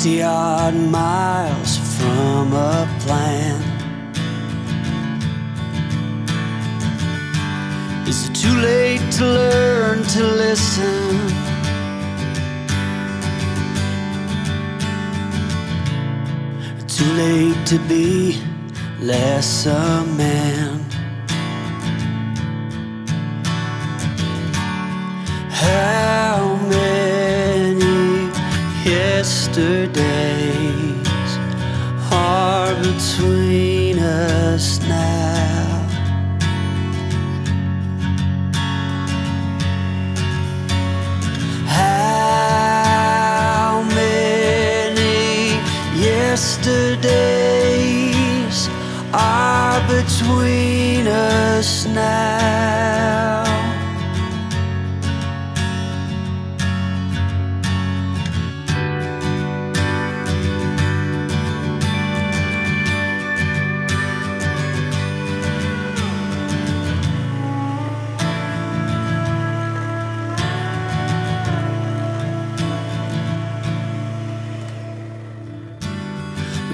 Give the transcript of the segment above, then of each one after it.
60 odd miles from a plan. Is it too late to learn to listen? Too late to be less a man? How many yesterdays are between us now? How many yesterdays are between us now?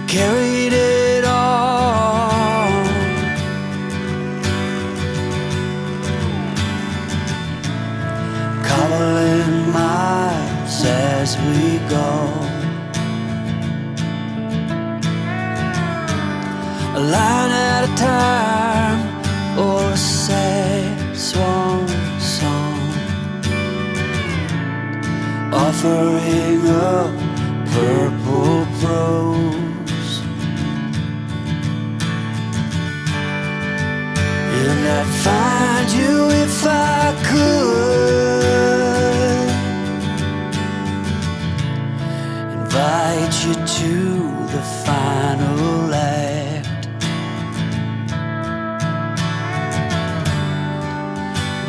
Carried it all, cobbling miles as we go, a line at a time, or a sad swan song, offering up purple prose. And I'd find you if I could, invite you to the final act.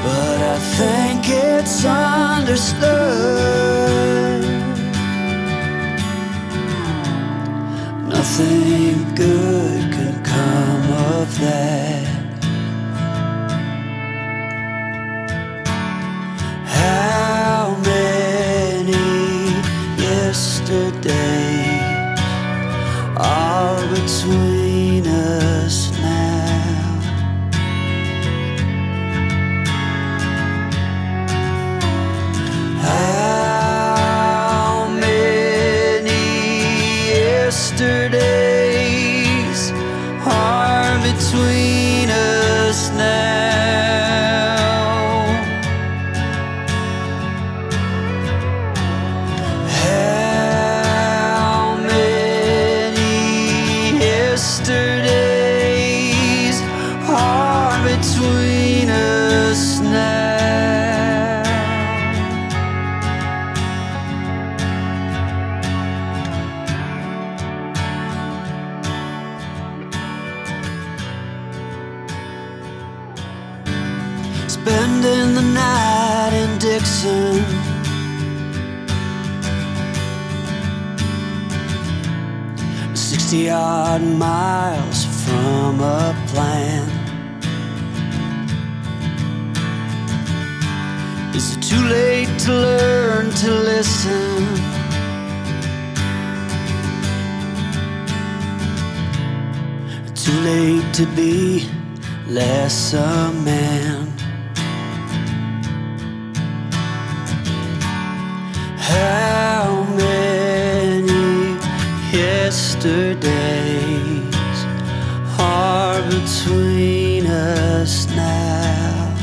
But I think it's understood nothing good can come of that. How many yesterdays are between us now? How many yesterdays are between us now? Yesterdays are between us now. Spending the night in Dixon, 60 odd miles from a plan. Is it too late to learn to listen? Too late to be less a man? How many yesterdays are between us now?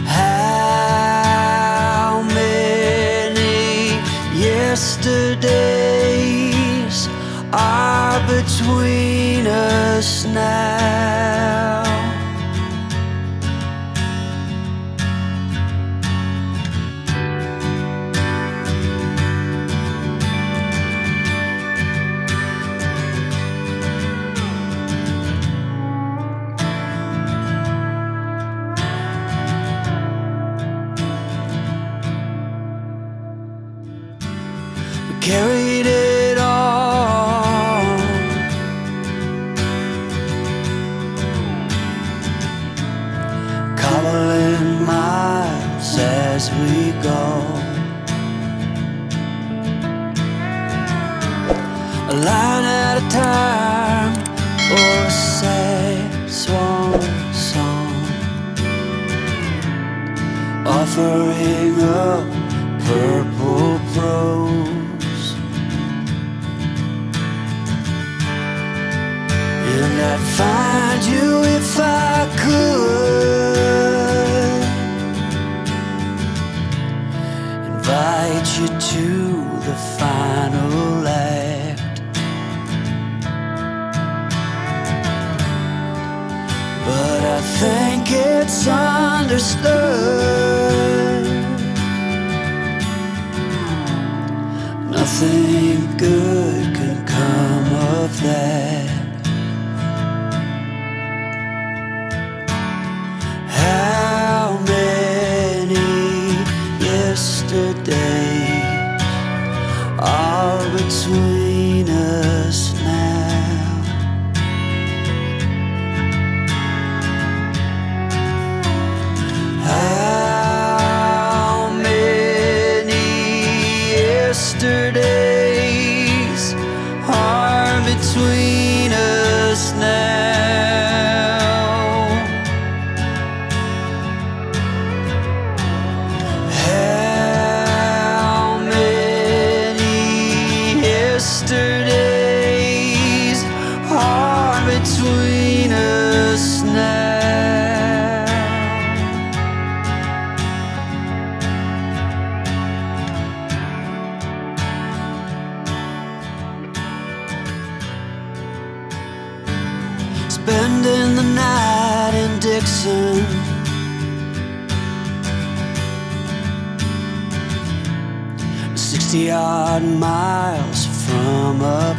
How many yesterdays are between us now? Carried it all, a line at a time, or a sad swan song, offering up purple prose. And I'd find you if I could, invite you to the final act. But I think it's understood nothing good can come of that. How many yesterdays are between us now? How many yesterdays are between us now? How many yesterdays are between us now? Spending the night in Dixon, 60-odd miles from up